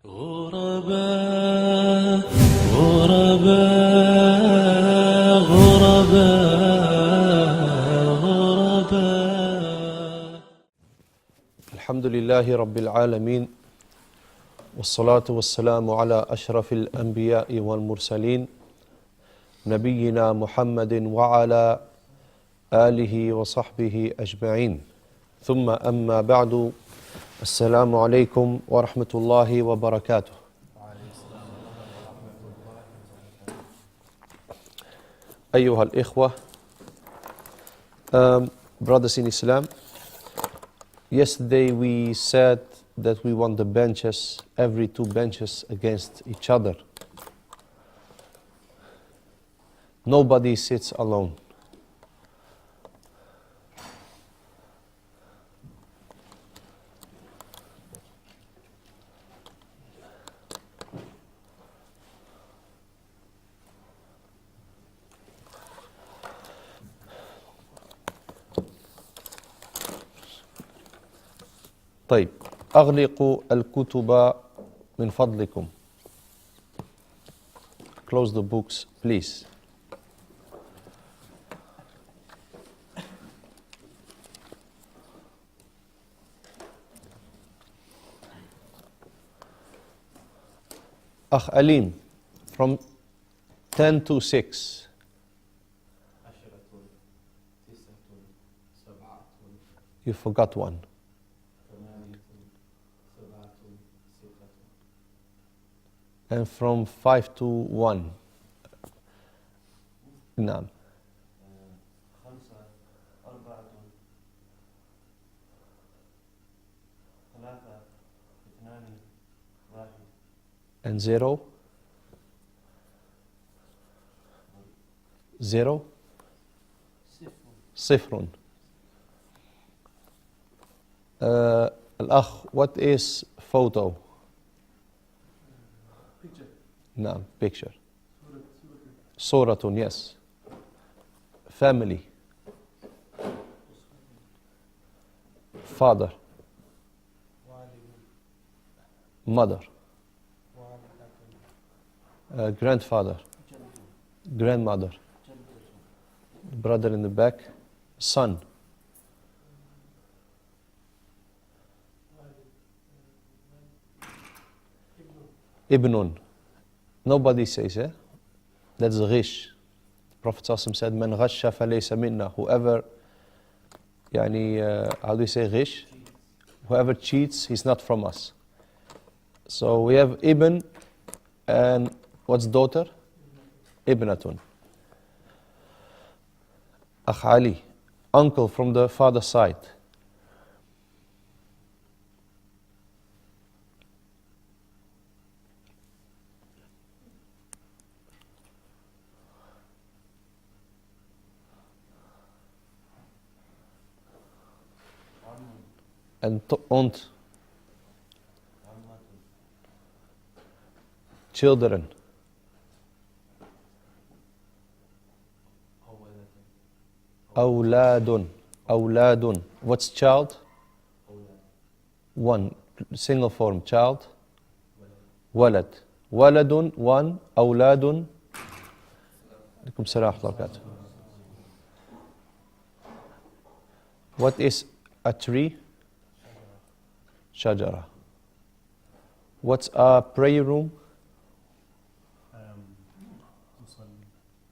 غرباء غرباء غرباء غرباء. الحمد لله رب العالمين والصلاة والسلام على أشرف الأنبياء والمرسلين نبينا محمد وعلى آله وصحبه أجمعين. ثم أما بعد، السلام عليكم ورحمة الله وبركاته. أيها الإخوة, brothers in Islam, yesterday we said that we want the benches, every two benches against each other. Nobody sits alone. طيب, أغلقوا الكتب من فضلكم. Close the books, please. Akh Alim, from 10 to 6. You forgot one. And from 5 to 1. نعم. And 0. 0. صفر. الأخ, what is photo? نعم, picture. صورة, yes. Family. Father. Mother. Grandfather. Grandmother. Brother in the back. Son. Ibnun. Nobody says, eh? That's ghish. Prophet ﷺ said, "Man ghasha falaysa minna." Whoever, how do you say ghish? Whoever cheats, he's not from us. So we have ibn, and what's daughter? Ibnatun. Akh Ali, uncle from the father side. And aunt. Children. Awladun. Awladun. What's child? One. Single form. Child. Walad. Waladun. One. Awladun. Alaikum salam wa barakatuh. What is a tree? Shajara. What's a prayer room?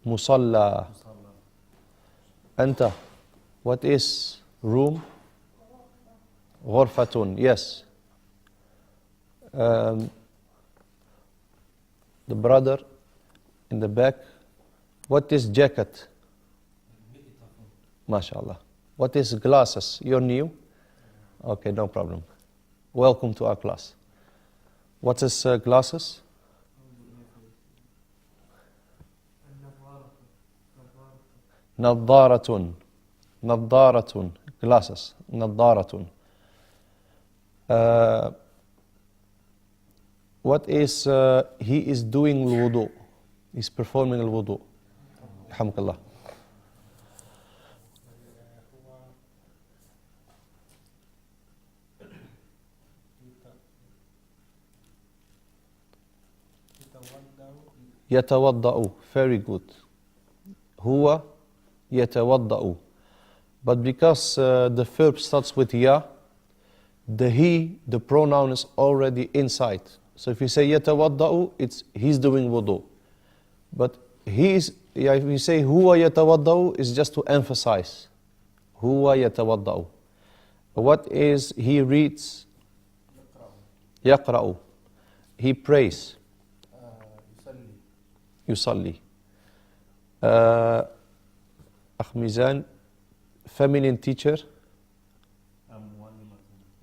Musalla. Anta. What is room? Ghurfatun. Yes. The brother in the back. What is jacket? MashaAllah. What is glasses? You're new? Okay, no problem. Welcome to our class. What is glasses? Naddaratun. Naddaratun. Glasses. Naddaratun. What is, he is doing al-wudu. He's performing al-wudu. Alhamdulillah. يتوضأ. Very good. هو يتوضأ. But because the verb starts with ya, the he, the pronoun is already inside. So if you say يتوضأ, he's doing wudu. But if you say هو يتوضأ, it's just to emphasize. هو يتوضأ. What is he reads? يقرأ. He prays. يصلي. أخ ميزان, feminine teacher.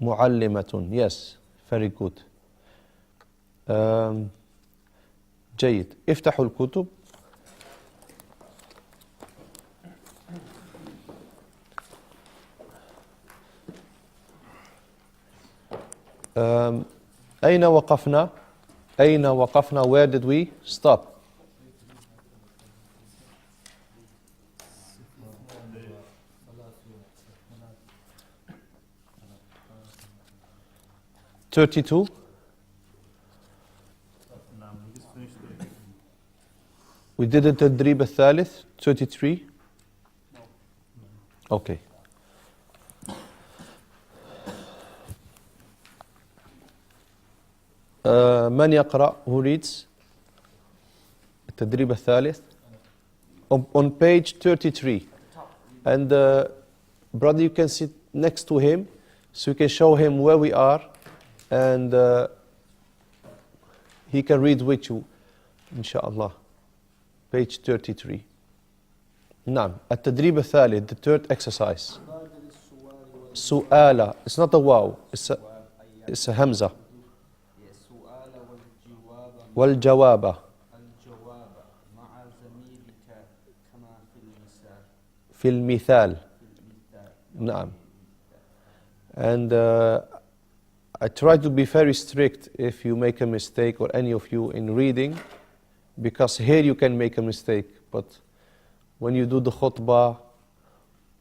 معلمة. Yes, very good. جيد. افتحوا الكتب. أين وقفنا؟ أين وقفنا? Where did we stop? (32) We did التدريب الثالث 33. Okay. من يقرأ? Who reads? التدريب الثالث on page 33. And brother, you can sit next to him so you can show him where we are, and he can read with you inshallah. Page 33. نعم. التدريب الثالث, the third exercise. سؤال. It's not a wow, it's a hamza. والجواب مع زميلك كما في المثال. نعم. And I try to be very strict if you make a mistake, or any of you, in reading, because here you can make a mistake, but when you do the khutbah,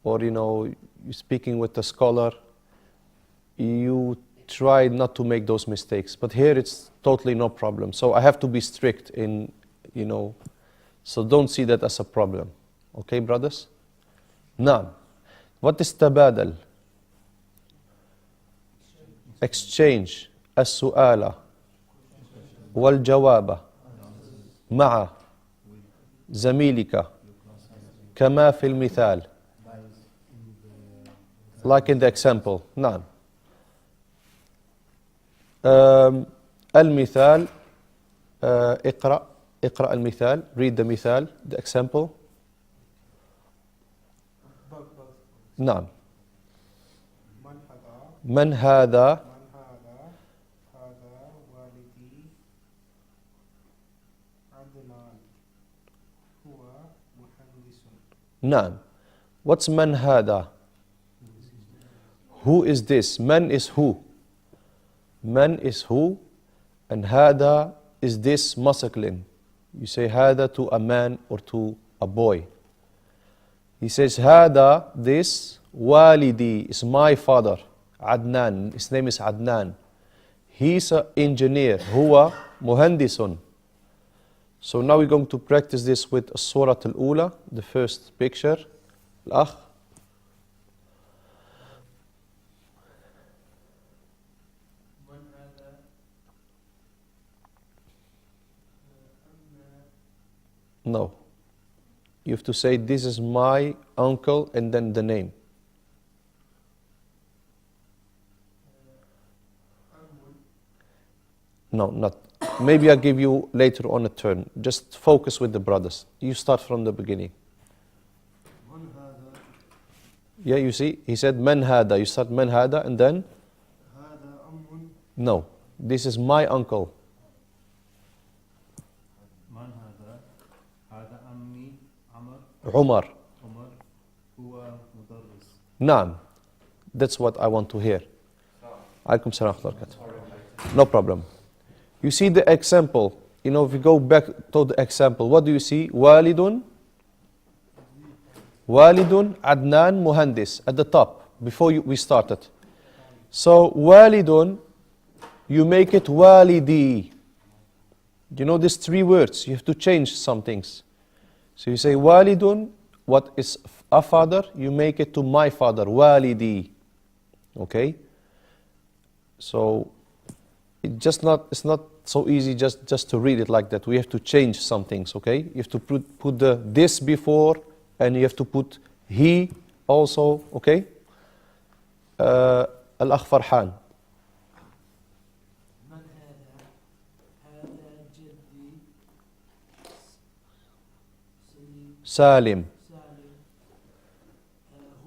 or you're speaking with a scholar, you try not to make those mistakes. But here it's totally no problem. So I have to be strict in, so don't see that as a problem. Okay, brothers? Now, what is tabadal? Exchange. السؤال والجواب مع زميلك كما في المثال. Like in the example. نعم. المثال. اقرأ المثال. Read the مثال, the example. نعم. من هذا؟ هذا والدي عدنان هو مهندس. نعم. What's من هذا? Who is this? من is who? من is who, and هذا is this masculine. You say هذا to a man or to a boy. He says هذا, this, والدي is my father. Adnan, his name is Adnan. He's an engineer. هو مهندس. So now we're going to practice this with Surah Al-Ula, the first picture. الأخ. No. You have to say, this is my uncle, and then the name. No, not. Maybe I'll give you later on a turn. Just focus with the brothers. You start from the beginning. Yeah, you see? He said, Man hada. You start Man hada, and then? No. This is my uncle. Umar. Naam. That's what I want to hear. Alaikum salam wa rahmatullah. No problem. You see the example. If you go back to the example, what do you see? Walidun Adnan Muhandis at the top, before we started. So Walidun, you make it Walidi. You know these three words, you have to change some things. So you say walidun, what is a father, you make it to my father, walidi. Okay? So it's not so easy just to read it like that. We have to change some things, okay? You have to put the this before, and you have to put he also, okay? Al-Akh Farhan. من هذا؟ هذا جدي Salim. سالم.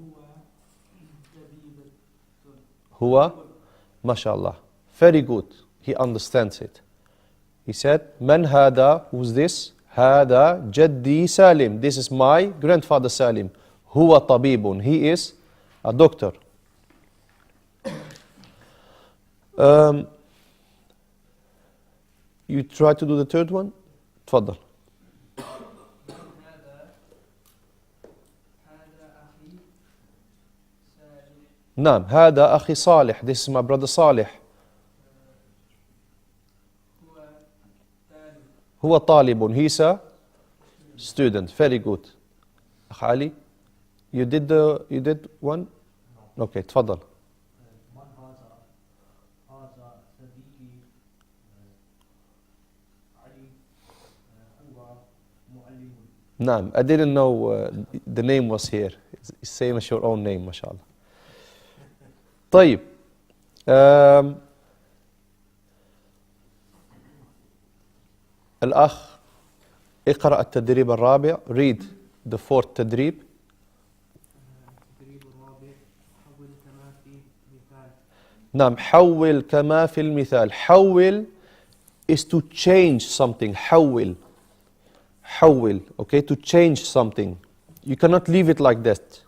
هو طبيب. Huwa. MashaAllah. Very good. He understands it. He said, Man hada, who's this? Hada jaddi Salim. This is my grandfather Salim. Huwa tabibun. He is a doctor. You try to do the third one? تفضل. نعم هذا أخي صالح. This is my brother Salih. هو طالب. He's a student. Very good. أخ علي, you did one? Okay, تفضل. نعم, I didn't know the name was here. It's same as your own name, mashallah. طيب. الأخ اقرأ التدريب الرابع. Read the fourth تدريب. التدريب الرابع حول كما في مثال. نعم, حول كما في المثال. حول is to change something. حول. حول, okay, to change something. You cannot leave it like that.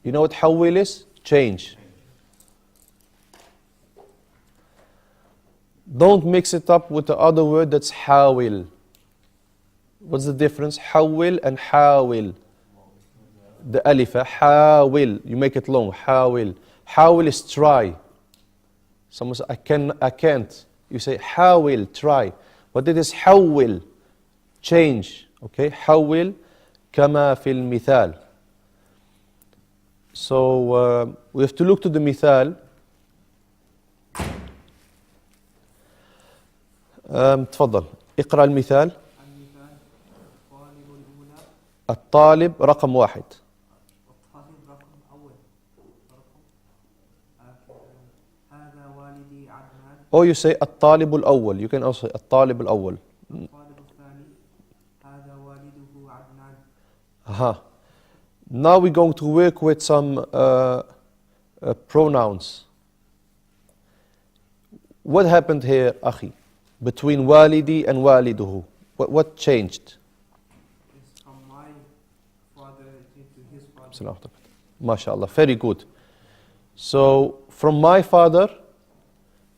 You know what حول is? Change. Don't mix it up with the other word that's حاول. What's the difference? حول and حاول. The alif, حاول. You make it long. حاول. حاول is try. Someone says, I can't. You say حاول, try. But it is حول, change. Okay, حول كما في المثال. So we have to look to the مثال. تفضل اقرأ المثال. المثال الطالب الأولى. الطالب رقم واحد. الطالب رقم أول. هذا والدي عدنان. Or you say الطالب الأول. You can also say الطالب الأول. الطالب الثاني. هذا والده عدنان. Aha. Now we're going to work with some pronouns. What happened here, أخي? Between walidi and waliduhu. What changed? It's from my father to his father. MashaAllah, very good. So, from my father,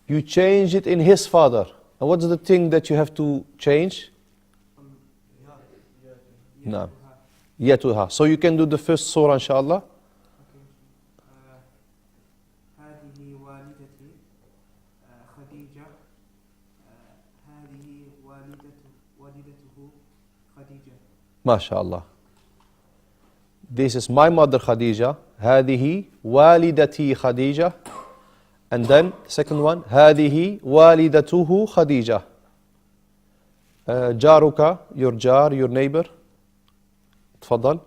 you change it in his father. And what's the thing that you have to change? No. Yatuha. So you can do the first surah, inshallah. هذه والدتي خديجة. هذه والدته خديجة. MashaAllah. This is my mother Khadija. هذه والدتي خديجة. And then the second one, هذه والدته خديجة. جارك, your jar, your neighbor. تفضل.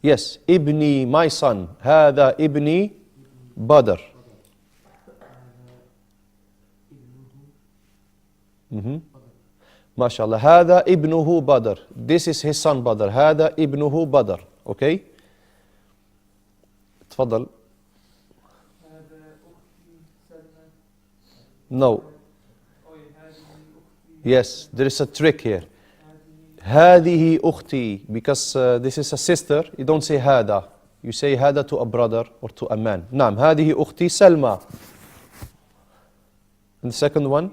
Yes, ابني, my son. هذا ابني بدر. ما شاء الله. هذا ابنه بدر. This is his son بدر. هذا ابنه بدر. Okay? تفضل. No. Yes, there is a trick here. هذه أختي, because this is a sister, you don't say هذا. You say هذا to a brother or to a man. نعم, هذه أختي سلمى. And the second one?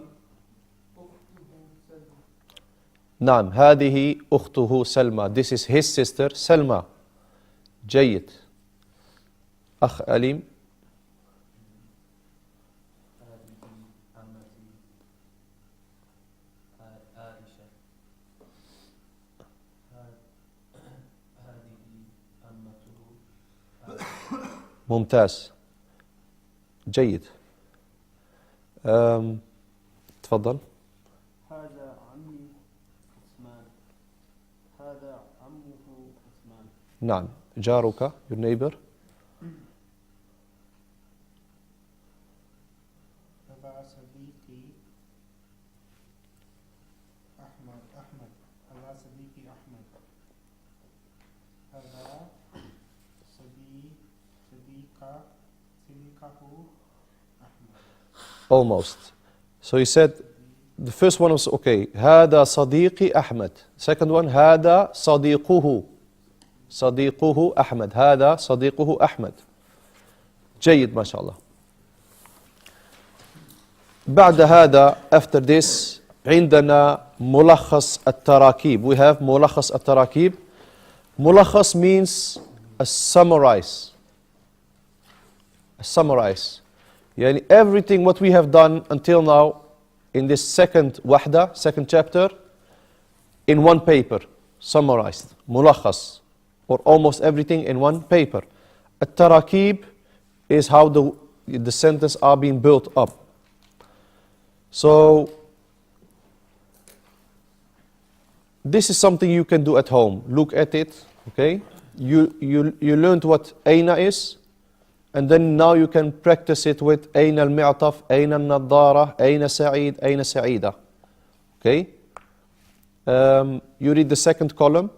نعم, هذه أخته سلمى. This is his sister, سلمى. جيد. أخ أليم. هذه عمتي عائشة. هذه عمته. ممتاز، جيد. تفضل. هذا عمي عثمان. هذا عمه عثمان. نعم، جارك your neighbor. هذا صديقي أحمد. هذا صديقي أحمد. هذا صديقه أحمد. Almost. So he said the first one was okay. هذا صديقي أحمد. Second one هذا صديقه. صديقه أحمد. هذا صديقه أحمد. جيد ما شاء الله. بعد هذا after this عندنا ملخص التراكيب. We have ملخص التراكيب. ملخص means a summarize. A summarize. يعني everything what we have done until now in this second وحدة, second chapter, in one paper, summarized, ملخص, or almost everything in one paper. التراكيب is how the sentences are being built up. So this is something you can do at home. Look at it, okay? You learned what أين is, and then now you can practice it with أين المعطف, أين النظارة, أين سعيد, أين سعيدة. Okay? You read the second column.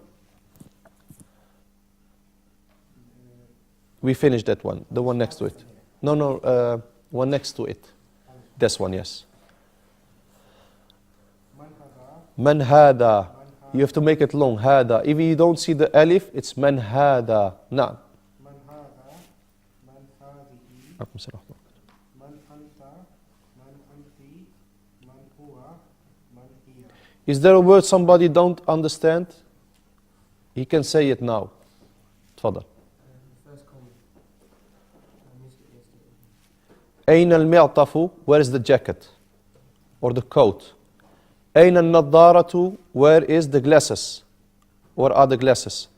We finished that one, the one next to it. No, one next to it. This one, yes. من هذا. You have to make it long. هذا. If you don't see the alif, it's من هذا. نعم. من هذا. من هذه. من أنت. من أنت. من هو. من هي. Is there a word somebody don't understand? He can say it now. تفضل. First comment. I missed it yesterday. أين المعطف? Where is the jacket? Or the coat? أين النظارة? Where is the glasses? Where are the glasses?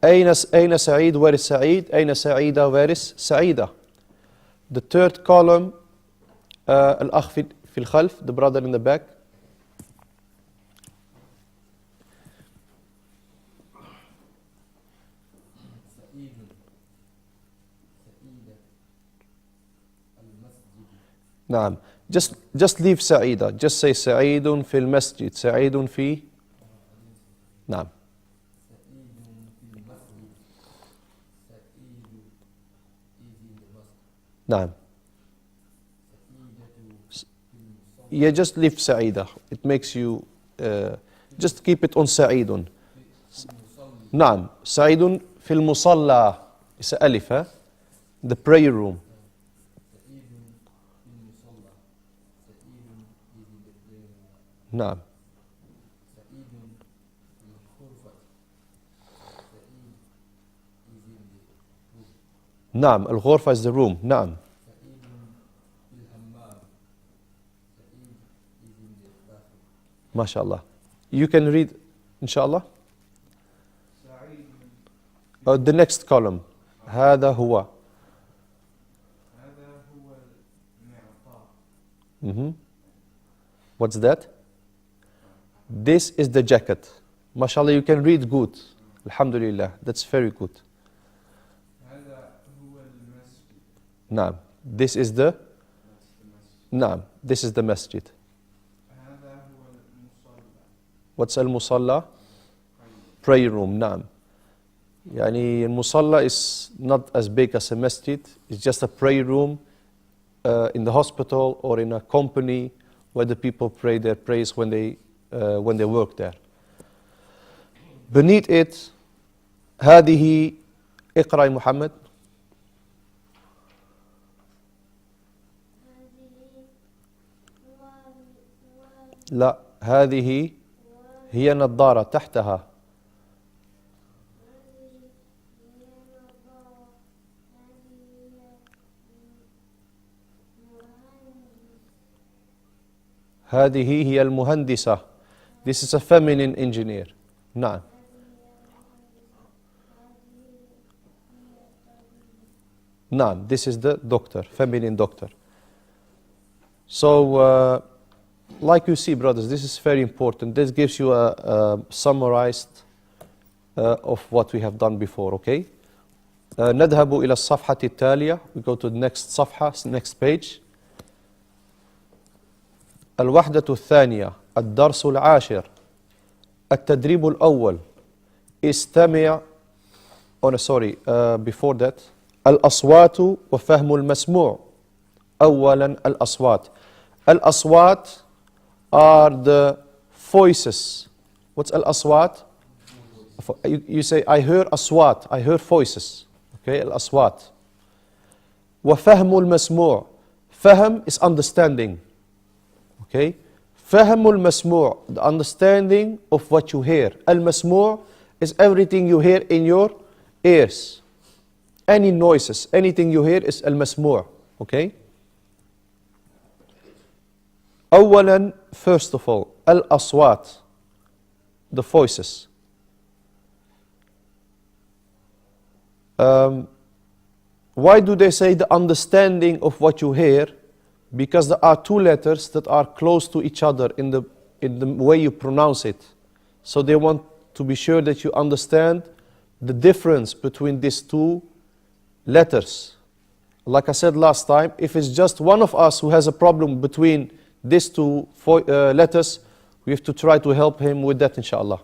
أين سعيد? Where is سعيد? أين سعيدة? Where is سعيدة? The third column, الأخ في الخلف, the brother in the back. سعيد. سعيدة. المسجد. نعم. Just leave سعيدة. Just say سعيد في المسجد. سعيد في. نعم. سعيد في المسجد. سعيد is in the mosque. نعم. سعيدة في المصلى. Yeah, just leave سعيدة. It makes you just keep it on سعيد. في المصلى. نعم. سعيد في المصلى. It's a ألف, huh? The prayer room. سعيد في المصلى. سعيد is in the prayer. نعم. سعيد في الغرفة. سعيد is in the room. نعم. الغرفة is the room. نعم. سعيد في الحمام. سعيد is in the bathroom. ما شاء الله. You can read إن شاء الله. سعيد. The next column. هذا هو. هذا هو المعطى. What's that? This is the jacket. MashaAllah, you can read good. Alhamdulillah, that's very good. هذا هو المسجد. نعم. This is the. That's the masjid. نعم. This is the masjid. هذا هو المصلى. What's المصلى? Prayer room. نعم. يعني المصلى is not as big as a masjid. It's just a prayer room in the hospital or in a company where the people pray their prayers when they work there. Beneath it, هذه اقرأ يا محمد. لا، هذه هي نظارة تحتها. هذه هي المهندسة. This is a feminine engineer. نعم. نعم, this is the doctor, feminine doctor. So, like you see, brothers, this is very important. This gives you a summarized of what we have done before, okay? نذهب إلى الصفحة التالية. We go to the next صفحة, next page. الوحدة الثانية الدرس العاشر التدريب الأول استمع before that الأصوات وفهم المسموع. أولا الأصوات. الأصوات are the voices. What's الأصوات? You say I hear أصوات, I hear voices. Okay, الأصوات. وفهم المسموع. فهم is understanding. Okay, فهم المسموع, the understanding of what you hear. المسموع is everything you hear in your ears. Any noises, anything you hear is المسموع. Okay. أولا, first of all, الأصوات, the voices. Why do they say the understanding of what you hear? Because there are two letters that are close to each other in the way you pronounce it. So they want to be sure that you understand the difference between these two letters. Like I said last time, if it's just one of us who has a problem between these two letters, we have to try to help him with that, inshallah.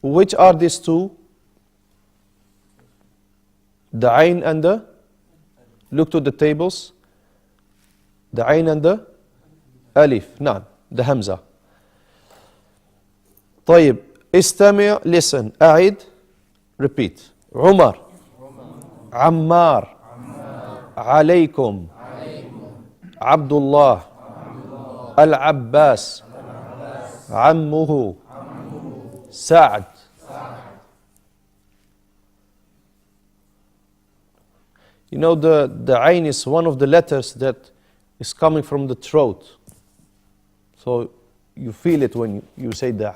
Which are these two? The ayn and the, look to the tables. The ayn and the alif. نعم, the hamza. طيب, استمع, listen. أعد, repeat. عمر, عمار, عليكم, عبد الله, العباس, عمه, سعد. You know, the ayn is one of the letters that is coming from the throat. So you feel it when you say the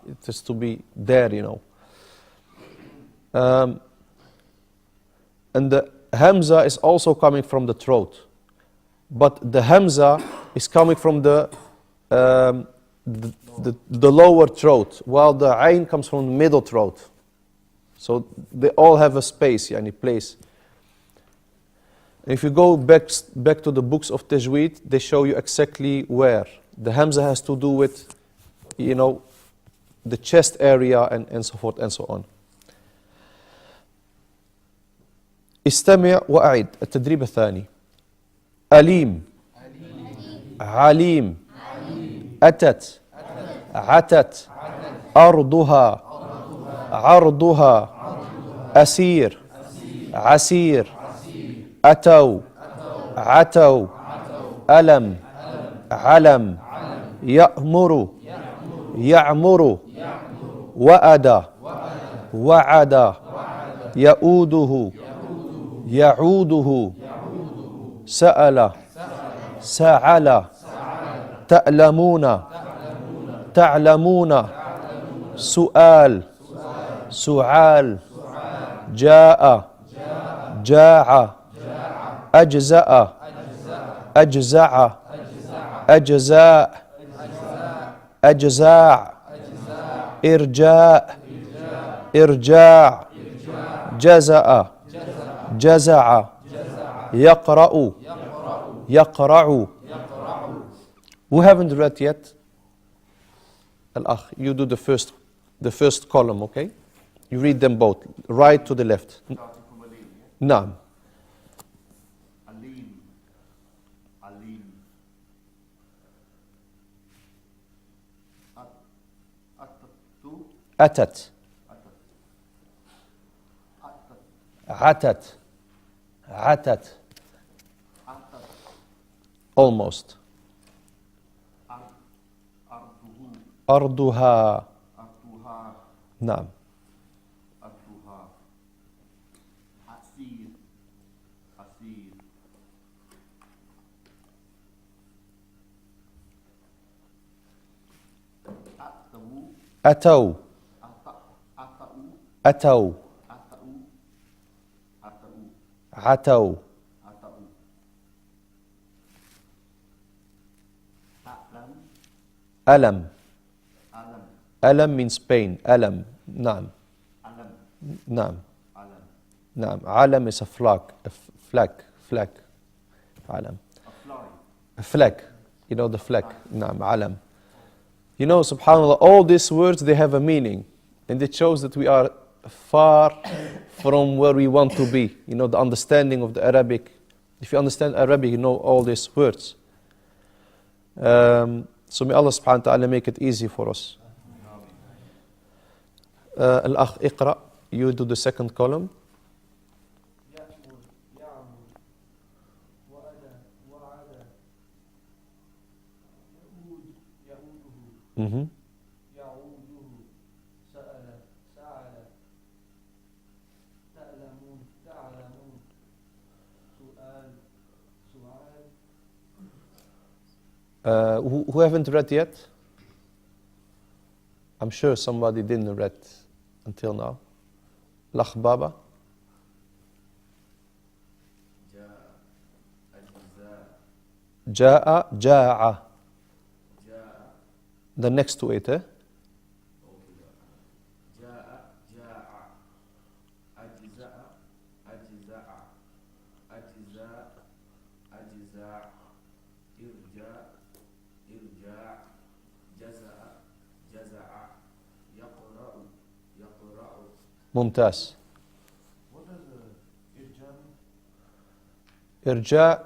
it has to be there, you know. And the hamza is also coming from the throat. But the hamza is coming from the lower throat, while the ayn comes from the middle throat. So they all have a space, yani place. If you go back to the books of Tajweed, they show you exactly where. The hamza has to do with, you know, the chest area and so forth and so on. استمع وأعد. التدريب الثاني. أليم, عليم, أتت, عتت, أرضها, عرضها, أسير, عسير, أتوا, عتوا, ألم, علم, يأمر, يعمر, وأد, وعد, يؤوده, يعوده, سأل, سعل, تألمون, تعلمون, سؤال, سعال, جاء, جاع, أجزأ, أجزع, أجزاء, أجزاع, إرجاء, إرجاع, جزأ, جزع, يقرأ, يقرع. Who haven't read yet? Al-Akh, you do the first column, okay? You read them both, right to the left. نعم. عليم عليم أتت, عتت, عتت. Almost. أرضها. نعم. أتوا أتوا عتوا ألم. ألم means pain. ألم. نعم. نعم. نعم. علم is a flag. Flag. علم. A flag. You know the flag. نعم. علم. You know, subhanAllah, all these words, they have a meaning. And it shows that we are far from where we want to be. You know, the understanding of the Arabic. If you understand Arabic, you know all these words. So may Allah subhanahu wa ta'ala make it easy for us. Al-Akh, Iqra, you do the second column. يأمر يعمل وأنا وعد يعوده يعوده سأل سعل تعلمون سؤال Who haven't read yet? I'm sure somebody didn't read until now. Lakh Baba. Ja'a, ja'a. The next to it, eh? ممتاز. What does irja mean? إرجاء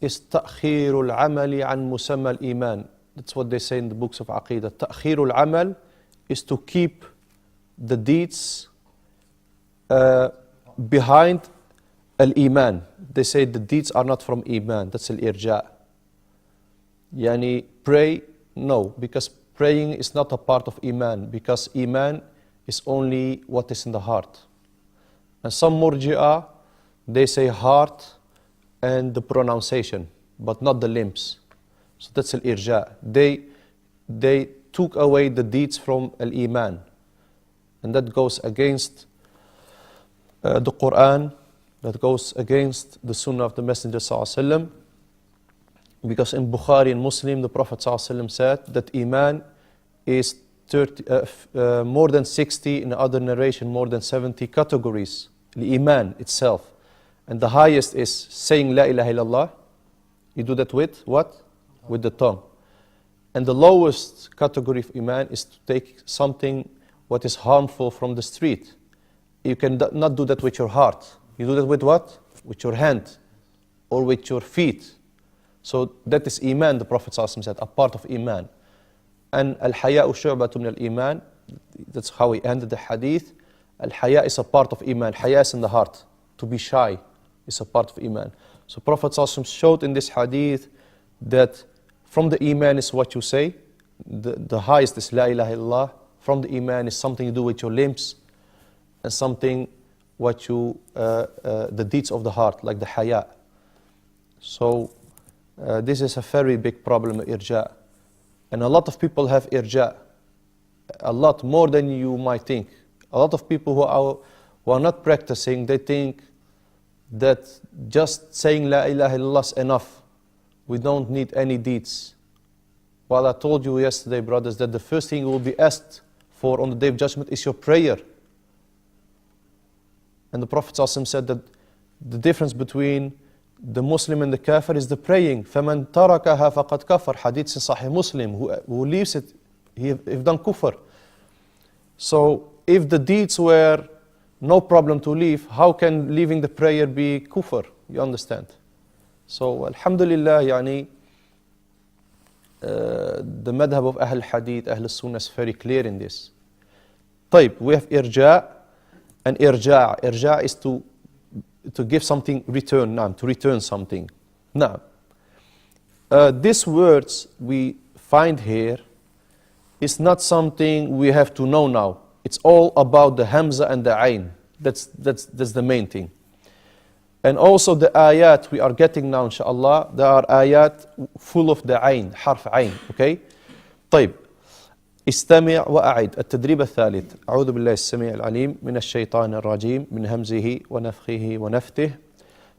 is تأخير العمل عن مسمى الإيمان. That's what they say in the books of Aqidah. تأخير العمل is to keep the deeds behind al-Iman. They say the deeds are not from Iman. That's al-Irja. Yani pray, no, because praying is not a part of Iman, because Iman is only what is in the heart. And some Murji'ah, they say heart and the pronunciation, but not the limbs. So that's al-Irja. They took away the deeds from al-Iman. And that goes against the Quran, that goes against the Sunnah of the Messenger ﷺ. Because in Bukhari and Muslim, the Prophet ﷺ said that Iman is more than 60, in other narration more than 70 categories. The Iman itself. And the highest is saying La ilaha illallah. You do that with what? With the tongue. And the lowest category of Iman is to take something what is harmful from the street. You can not do that with your heart. You do that with what? With your hand or with your feet. So that is Iman, the Prophet ﷺ said, a part of Iman. And al-haya'u shu'batu min al-Iman, that's how he ended the hadith. Al-haya' is a part of Iman. Haya is in the heart. To be shy is a part of Iman. So Prophet ﷺ showed in this hadith that from the Iman is what you say. The highest is La ilaha illallah. From the Iman is something you do with your limbs, and something what you, the deeds of the heart, like the haya. So this is a very big problem, irja. And a lot of people have irja. A lot more than you might think. A lot of people who are not practicing, they think that just saying La ilaha illallah is enough. We don't need any deeds. Well, I told you yesterday, brothers, that the first thing you will be asked for on the Day of Judgment is your prayer. And the Prophet ﷺ said that the difference between the Muslim and the Kafir is the praying. فَمَنْ تَرَكَهَا فَقَدْ كَفَرْ. Hadith in Sahih Muslim. Who leaves it, he have done kufr. So if the deeds were no problem to leave, how can leaving the prayer be kufr? You understand? So alhamdulillah, yani, the madhab of Ahl Hadith, Ahl Sunnah is very clear in this. طيب, we have irja and irja'. Irja' is to give something return, to return something. Now, these words we find here is not something we have to know now. It's all about the hamza and the ayn. That's the main thing. And also the ayat we are getting now, inshallah, there are ayat full of the ayn, harf ayn, okay? طيب, استمع وأعد. التدريب الثالث. أعوذ بالله السميع العليم من الشيطان الرجيم من همزه ونفخه ونفته.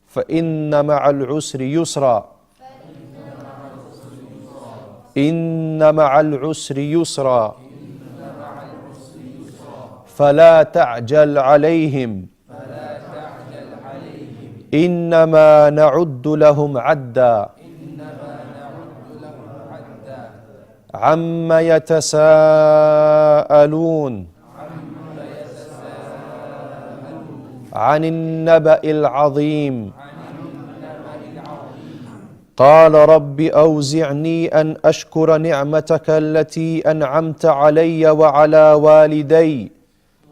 فإن مع العسر يسرا. إن مع العسر يسرا. فلا تعجل عليهم. إنما نعد لهم عدا. عما يتساءلون. عن النبأ العظيم. قال رب أوزعني أن أشكر نعمتك التي أنعمت علي وعلى والدي.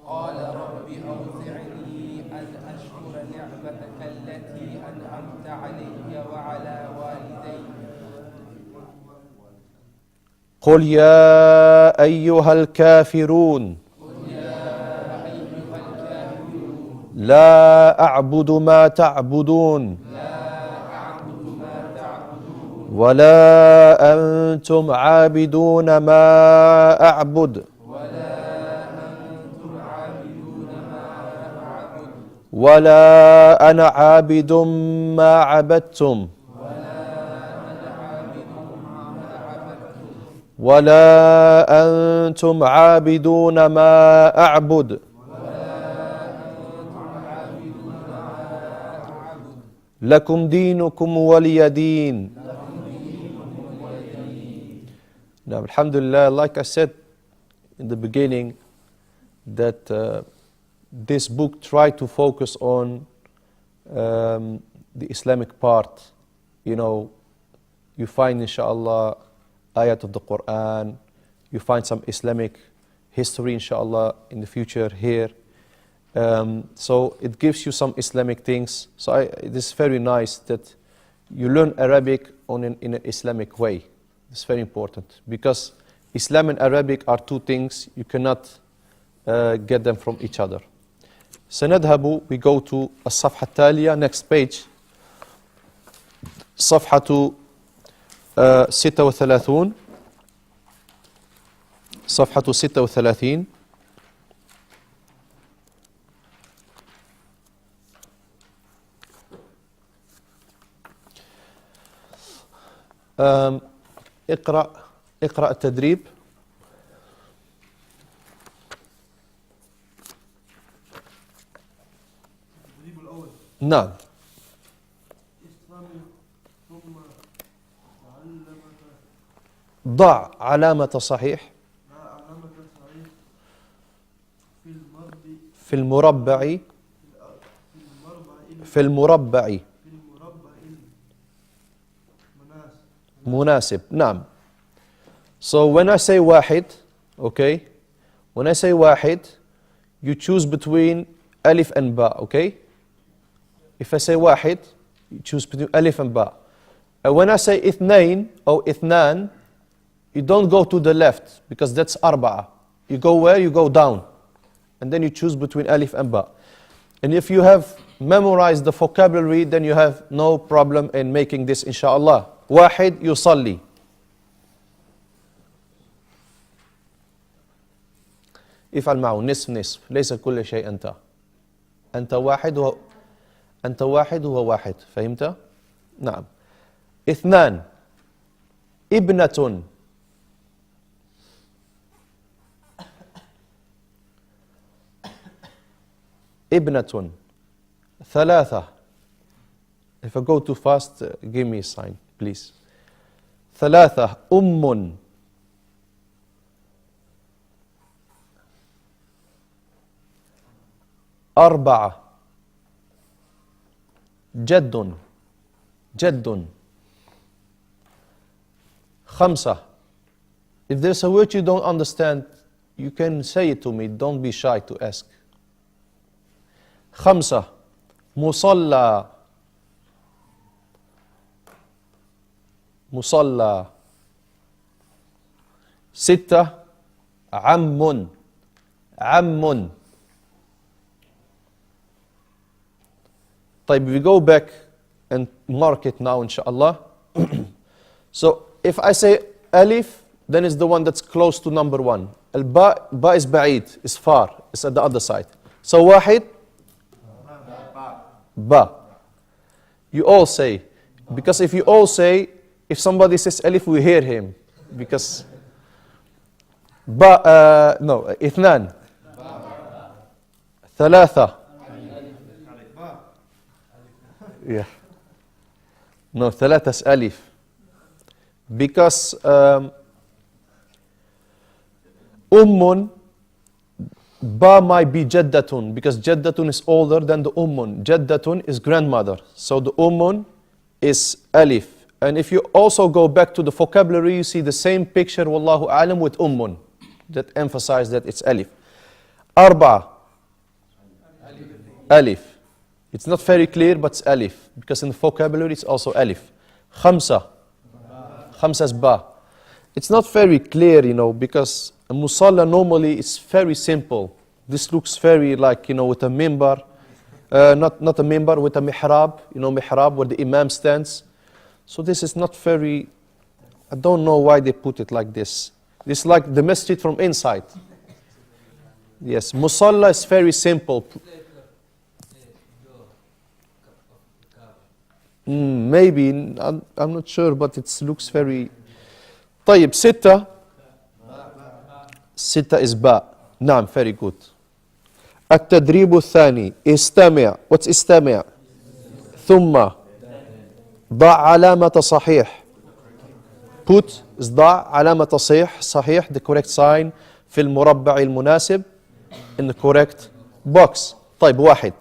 قال رب أوزعني أن أشكر نعمتك التي أنعمت علي وعلى والدي. قل يا أيها الكافرون لا أعبد ما تعبدون ولا أنتم عابدون ما أعبد ولا أنا عابد ما عبدتم ولا أنتم عابدون ما أعبد لكم دينكم ولي دين. Now, alhamdulillah, like I said in the beginning, that this book tried to focus on the Islamic part. You know, you find, inshallah, ayat of the Quran, you find some Islamic history, inshallah, in the future here. So it gives you some Islamic things. So it is very nice that you learn Arabic in an Islamic way. It's very important because Islam and Arabic are two things, you cannot get them from each other. سنذهب, we go to الصفحة التالية, next page. صفحة 36. صفحة 36. اقرأ التدريب. التدريب الأول. نعم. استمع ثم علمك. ضع علامة صحيح علامة صحيح في المربع. في المربع. في المربع. في المربع المناسب. مناسب. نعم. So when I say واحد, okay, when I say واحد, you choose between ألف and باء, okay? If I say واحد, you choose between ألف and باء. And when I say اثنين or اثنان, you don't go to the left because that's أربعة. You go where? You go down. And then you choose between ألف and باء. And if you have memorized the vocabulary, then you have no problem in making this, inshallah. واحد يصلي. افعل معه نصف نصف، ليس كل شيء أنت. أنت واحد وهو واحد. فهمت؟ نعم. اثنان ابنة. ابنة. ثلاثة. If I go too fast, give me a sign, please. ثلاثة أم. أربعة جد. جد. خمسة. If there's a word you don't understand, you can say it to me. Don't be shy to ask. خمسة مصلى. مصلى. ستة عم. عم. طيب, we go back and mark it now, inshallah. So if I say alif, then it's the one that's close to number 1. Al-ba, ba is ba'id, is far, it's at the other side. So wahid, ba. You all say, because if you all say, if somebody says alif, we hear him. Because ba, no, ithnan, thalatha. Yeah. No, thalatha is alif. Because ummun, ba might be jaddatun, because jaddatun is older than the ummun. Jaddatun is grandmother. So the ummun is alif. And if you also go back to the vocabulary, you see the same picture, wallahu alam, with ummun, that emphasize that it's alif. Arba, alif. It's not very clear, but it's alif, because in the vocabulary it's also alif. Khamsa, khamsa is ba. It's not very clear, because a musalla normally is very simple. This looks very like, with a mimbar, not a mimbar, with a mihrab, mihrab where the imam stands. So this is not very, I don't know why they put it like this. It's like the masjid from inside. Yes, musalla is very simple. Maybe, I'm not sure, but it looks very... طيب, ستة. ستة is ba. نعم, very good. التدريب الثاني. استمع. What's استمع? ثم ضع علامة صحيح. Put is ضع علامة صحيح, the correct sign في المربع المناسب, in the correct box. طيب, واحد.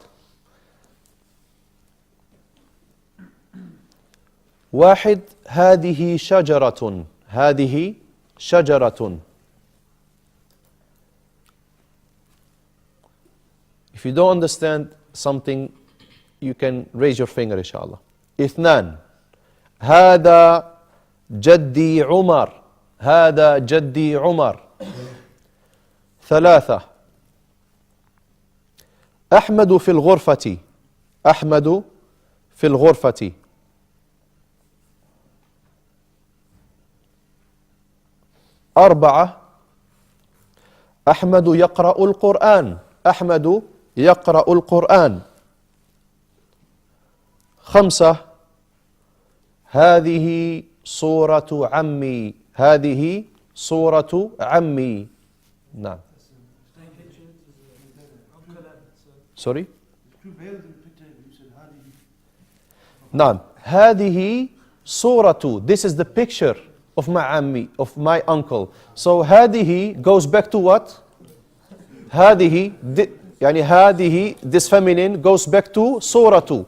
واحد, هذه شجرة. هذه شجرة. If you don't understand something, you can raise your finger, inshallah. اثنان, هذا جدي عمر. هذا جدي عمر. ثلاثة, أحمد في الغرفة. أحمد في الغرفة. أربعة, أحمد يقرأ القرآن. أحمد يقرأ القرآن. خمسة, هذه صورة عمي. هذه صورة عمي. نعم. Sorry? نعم. هذه صورة. This is the picture of my ammi, of my uncle. So هذه goes back to what? هذه, يعني هذه, this feminine goes back to صورة.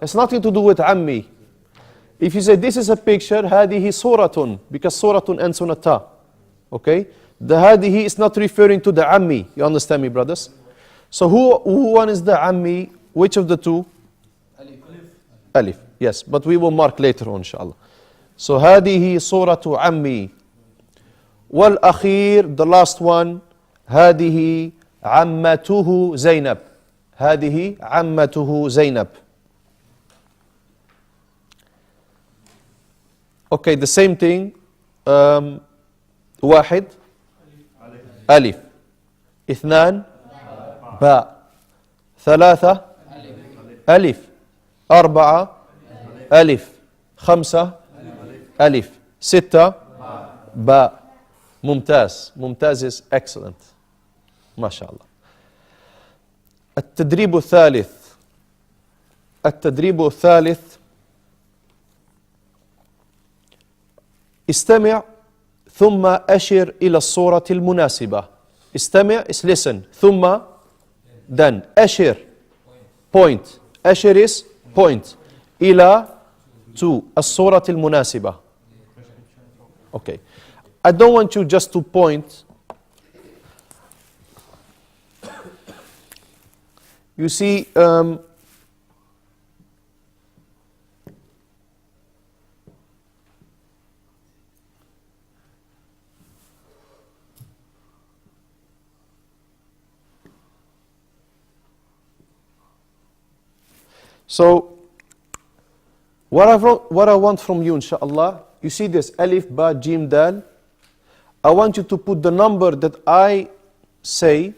It's nothing to do with ammi. If you say this is a picture, هذه صورة, because صورة ends on a ta. Okay? The هذه is not referring to the ammi. You understand me, brothers? So who one is the ammi? Which of the two? Alif. Alif. Yes, but we will mark later on, inshallah. So هذه صورة عمي. والأخير, the last one, هذه عمته زينب. هذه عمته زينب. Okay, the same thing. واحد, ألف. اثنان, باء. ثلاثة, ألف. أربعة, ألف. خمسة, ألف. ستة, باء. ممتاز. ممتاز is excellent. ما شاء الله. التدريب الثالث. التدريب الثالث. استمع ثم أشر إلى الصورة المناسبة. استمع is listen. ثم then أشر point. أشر is point. إلى to الصورة المناسبة. Okay. I don't want you just to point. You see, so what I want from you, inshallah, you see this alif, ba, jim, dal. I want you to put the number that I say,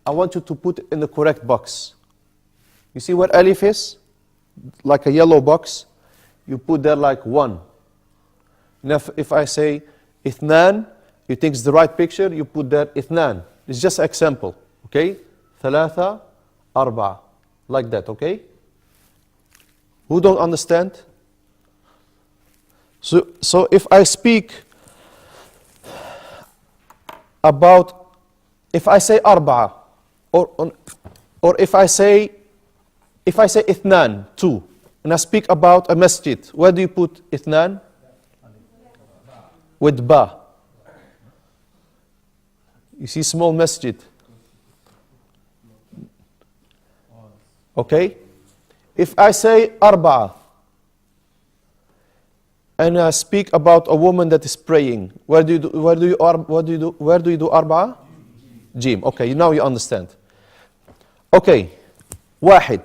I want you to put it in the correct box. You see where alif is? Like a yellow box. You put there like 1. Now if I say ithnan, you take the right picture, you put there ithnan. It's just an example, okay? Thalatha, arba'a. Like that, okay? Who don't understand? So if I speak about, if I say arba'a, or if I say ithnan, 2, and I speak about a masjid, where do you put ithnan? With ba. You see small masjid. Okay? If I say arba'a, and I speak about a woman that is praying, where do you do arba'a? Jim. Okay, now you understand. Okay. واحد.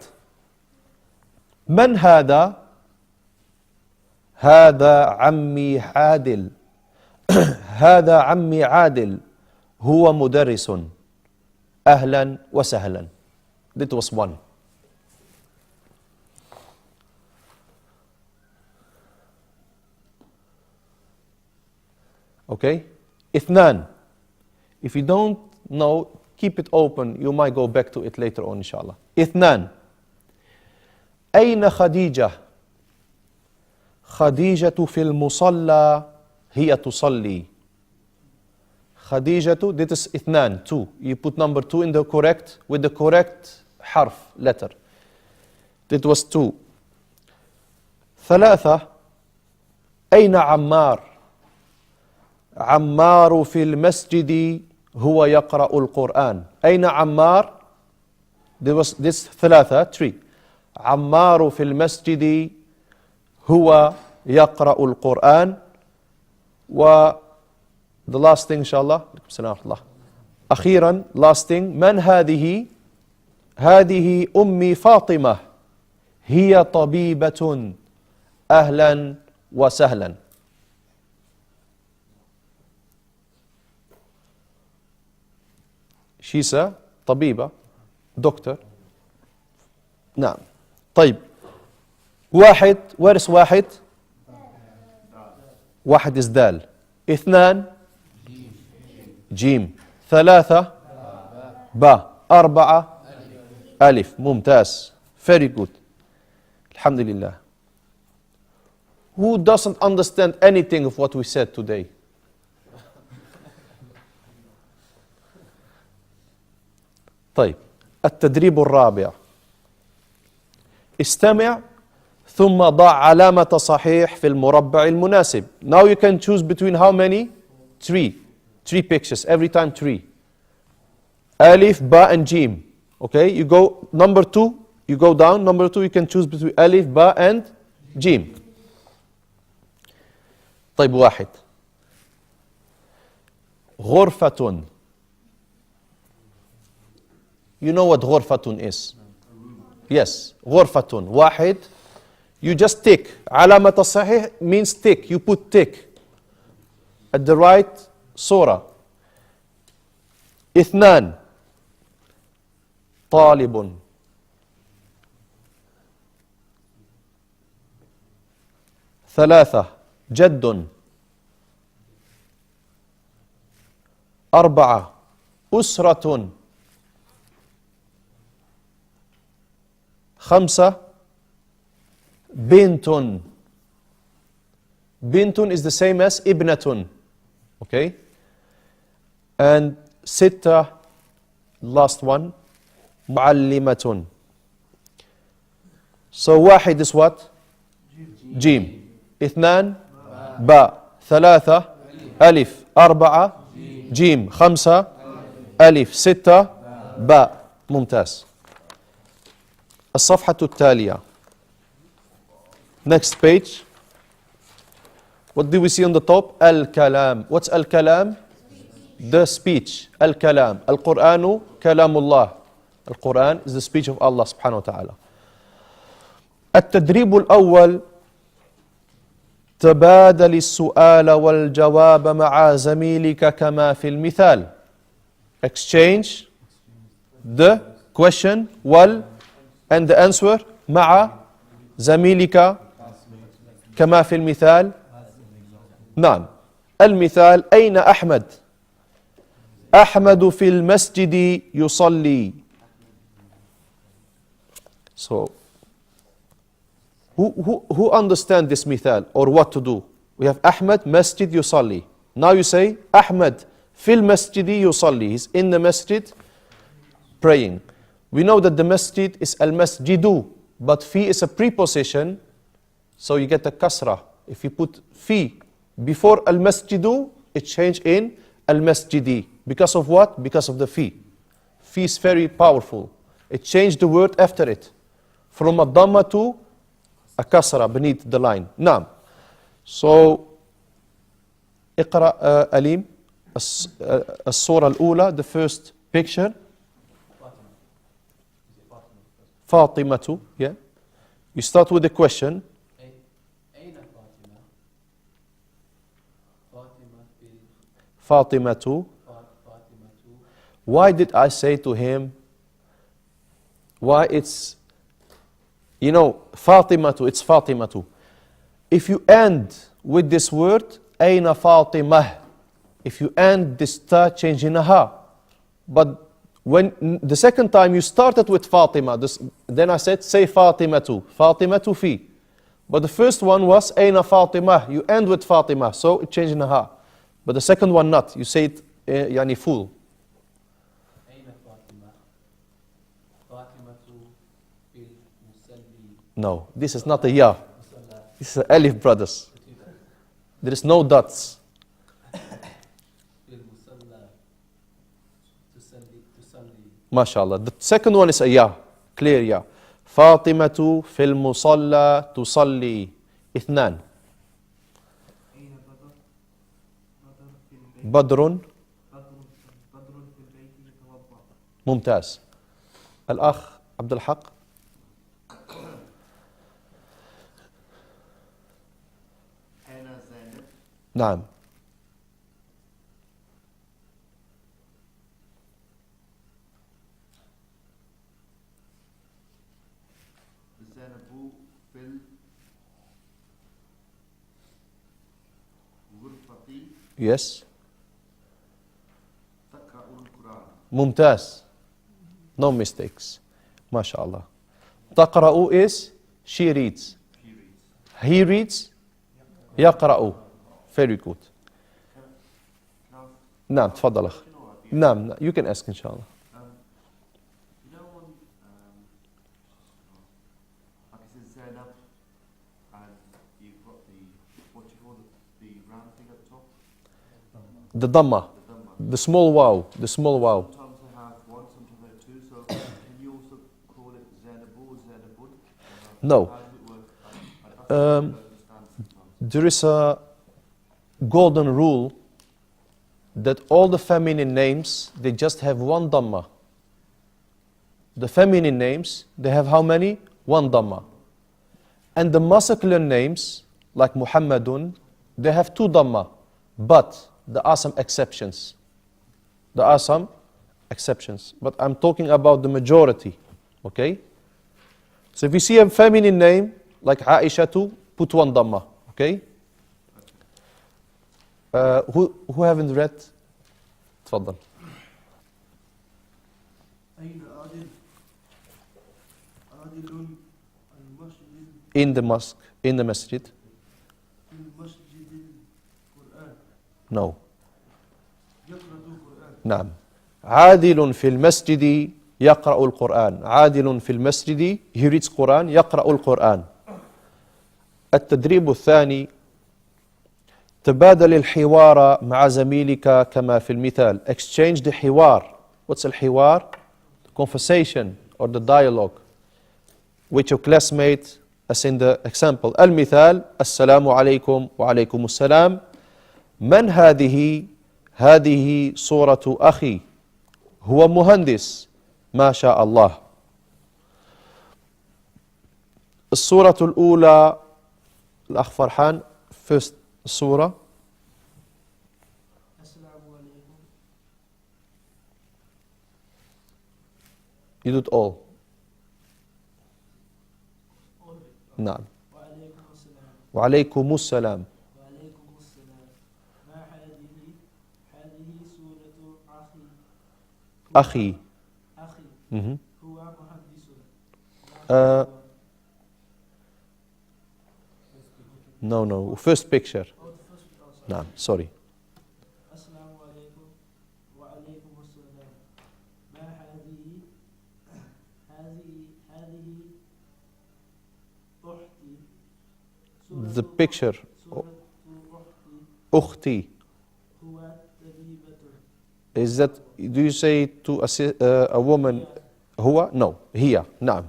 من هذا؟ هذا عمي عادل. هذا عمي عادل. هو مدرس. أهلا وسهلا. That was 1. Okay? اثنان. If you don't know, keep it open. You might go back to it later on, inshallah. اثنان. أين خديجة؟ خديجة في المصلى هي تصلي. خديجة, that is اثنان, 2. You put number 2 in the correct, with the correct حرف, letter. That was 2. ثلاثة. أين عمار؟ عمار في المسجد هو يقرأ القرآن. أين عمار؟ This ثلاثة, 3. عمار في المسجد هو يقرأ القرآن. و the last thing inshallah. أخيرا, last thing. من هذه؟ هذه أمي فاطمة. هي طبيبة. أهلا وسهلا. She's a طبيبة, doctor. نعم. طيب. واحد, where is واحد? واحد is دال. اثنان جيم. ثلاثة با. أربعة ألف. ممتاز. Very good. الحمد لله. Who doesn't understand anything of what we said today? طيب. التدريب الرابع. استمع ثم ضع علامة صحيح في المربع المناسب. Now you can choose between how many? 3. 3 pictures. Every time 3. Alif, ba and jim. Okay, you go number 2, you go down. Number 2 you can choose between alif, ba and jim. طيب واحد. غرفة. You know what غرفة is? Yes, غرفة. واحد. You just tick. علامة الصحيح means tick. You put tick at the right surah. اثنان. طالب. ثلاثة. جد. أربعة. أسرة. خمسة. بنت. بنت is the same as ابنة. Okay? And ستة, last one, معلمة. So واحد is what? جيم. اثنان باء. ثلاثة ألف. أربعة جيم. خمسة ألف. ستة باء. ممتاز. الصفحة التالية. Next page. What do we see on the top? Al-kalam. What's al-kalam? The speech. Al-kalam. Al-Qur'anu kalamullah. Al-Quran is the speech of Allah subhanahu wa ta'ala. التدريب الأول تبادل السؤال والجواب مع زميلك كما في المثال. Exchange the question and the answer مع زميلك كما في المثال. نعم. المثال: أين أحمد؟ أحمد في المسجد يصلي. So, who understand this مثال or what to do? We have Ahmad, masjid yusalli. Now you say, Ahmad fil masjidi yusalli. He's in the masjid praying. We know that the masjid is al-masjidu, but fi is a preposition, so you get a kasra. If you put fi before al-masjidu, it changed in al-masjidi. Because of what? Because of the fi. Fi is very powerful. It changed the word after it. From a dhamma to a kasra beneath the line. Naam. So, اقرأ أليم الصورة الأولى, the first picture. Fatimatu, yeah. You start with the question. أين فاطمة؟ فاطمة في Fatimatu. فاطمة. Why did I say to him? Why it's, you know, Fatimatu, it's Fatimatu. If you end with this word, Aina Fatimah, if you end this ta, change in a ha. But when the second time you started with Fatima, then I said, say Fatimatu, Fatimatu fi. But the first one was Aina Fatimah, you end with Fatimah, so it changed in a ha. But the second one not, you say it yani full. أين فاطمة؟ فاطمة في المصلي. No, this is not a ya. مصلى. This is a alif, brothers. There is no dots. في المصلى. تصلي. MashaAllah. The second one is a ya, clear ya. Fatimatu fil musalla tusalli. Ithnan. أين بدر؟ بدر في البيت. Badrun. بدر في البيت يتوضأ. ممتاز. الأخ عبد الحق. أين زينب؟ نعم. زينب في الغرفة Yes. تقرأ القرآن. ممتاز. No mistakes. MashaAllah. تقرأ is she reads. He reads. He reads. يقرأ. Very good. Now, نعم تفضل أخ. you know what? نعم you can ask inshallah. You know when, like it says Zainab, and you've got the, what you call the round thing at the top? The dhamma. The dhamma. The small wow. The small wow. Sometimes they have one, sometimes they have two, so can you also call it Zainabu or Zainabun? No. How does it work? I don't understand sometimes. There is a golden rule that all the feminine names, they just have one dhamma. The feminine names, they have how many? One dhamma. And the masculine names, like Muhammadun, they have two dhamma. But there are some exceptions. There are some exceptions. But I'm talking about the majority. Okay? So if you see a feminine name, like Aishatu, put one dhamma. Okay? Who haven't read? تفضل. أين عادل؟ عادل المسجد In the mosque, in the masjid. في المسجد القرآن. No. يقرأ القرآن. نعم. عادل في المسجد يقرأ القرآن. عادل في المسجد he reads Quran يقرأ القرآن. التدريب الثاني تبادل الحوار مع زميلك كما في المثال. Exchange the حوار. What's الحوار? The conversation or the dialogue with your classmate as in the example. المثال السلام عليكم وعليكم السلام. من هذه؟ هذه صورة أخي هو مهندس ما شاء الله. الصورة الأولى الأخ فرحان first surah. Assalamu alaikum. You do it all. All of it. نعم. Wa alaikum assalam. وعليكم السلام. وعليكم السلام. ما هذه سورة أخي. أخي Mhm. هو محدث. No. First picture. Oh, the first one. Oh, sorry. نعم. Sorry. السلام عليكم وعليكم السلام. ما هذه أختي. The picture. سورة أختي أختي. هو طبيبة. Is that, do you say to a woman, هو? No. هي. نعم.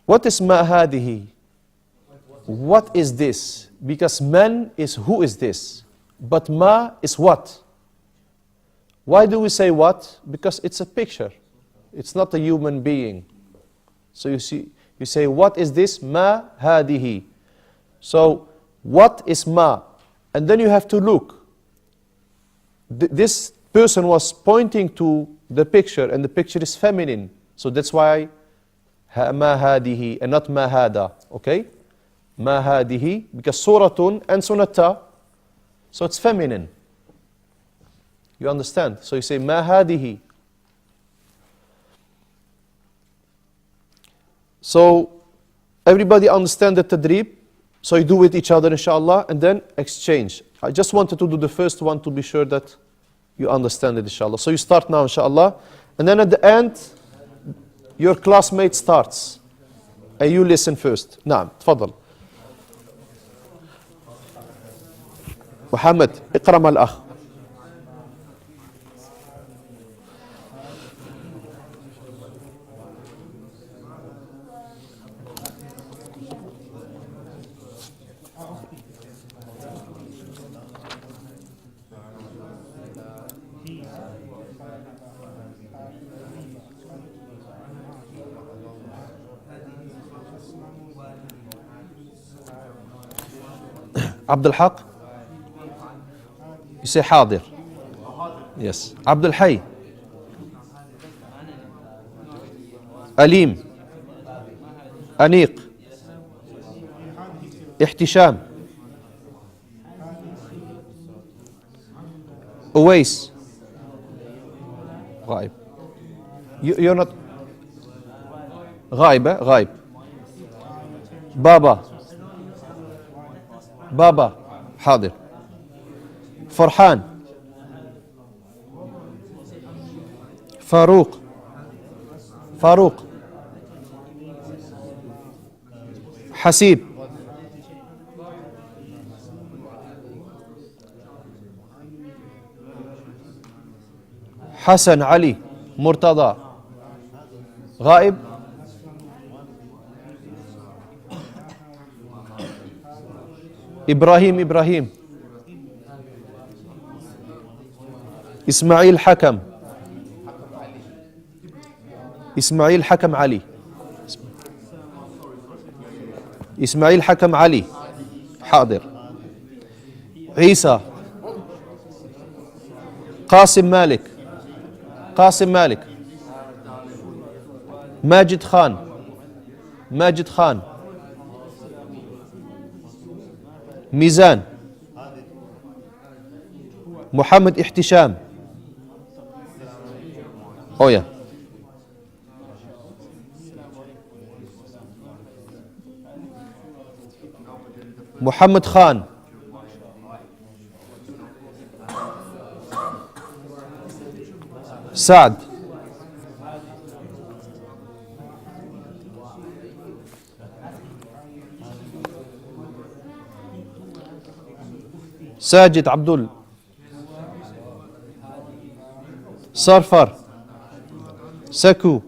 What is ما هذه? What is this? Because man is who is this? But ma is what? Why do we say what? Because it's a picture. It's not a human being. So you say what is this? Ma hadihi. So what is ma? And then you have to look. This person was pointing to the picture, and the picture is feminine. So that's why ma hadihi and not ma hada. Okay? Ma hadihi, because suratun and sunata, so it's feminine. You understand? So you say ma hadihi. So everybody understand the tadrib. So you do with each other, inshallah, and then exchange. I just wanted to do the first one to be sure that you understand it, inshallah. So you start now, inshallah, and then at the end, your classmate starts, and you listen first. نعم تفضل. محمد اقرأ مع الأخ. عبد الحق. You say حاضر. Yes. عبد الحي. أليم. أنيق. احتشام. أويس. غائب. You're not غائب. غائب. بابا حاضر. فرحان. فاروق. حسيب. حسن. علي. مرتضى. غائب. إبراهيم. إسماعيل. حكم. علي. إسماعيل حكم علي. حاضر. عيسى. قاسم مالك. ماجد خان. ميزان. محمد احتشام. أويا. محمد خان. سعد. ساجد. عبدل. صرفر. سكو.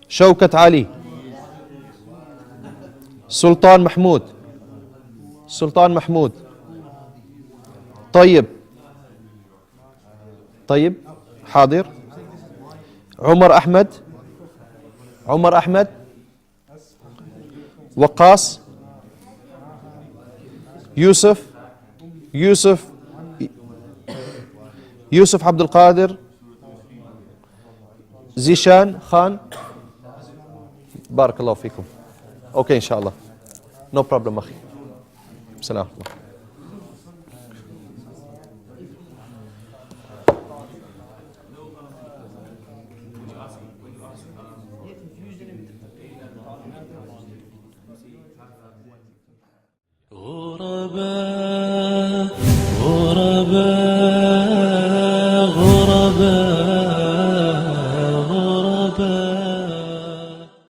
شوكة علي. سلطان محمود. طيب. حاضر. عمر أحمد. وقاص يوسف يوسف عبد القادر زيشان خان. بارك الله فيكم. اوكي ان شاء الله. نو بروبلم اخي. السلام عليكم. غرباء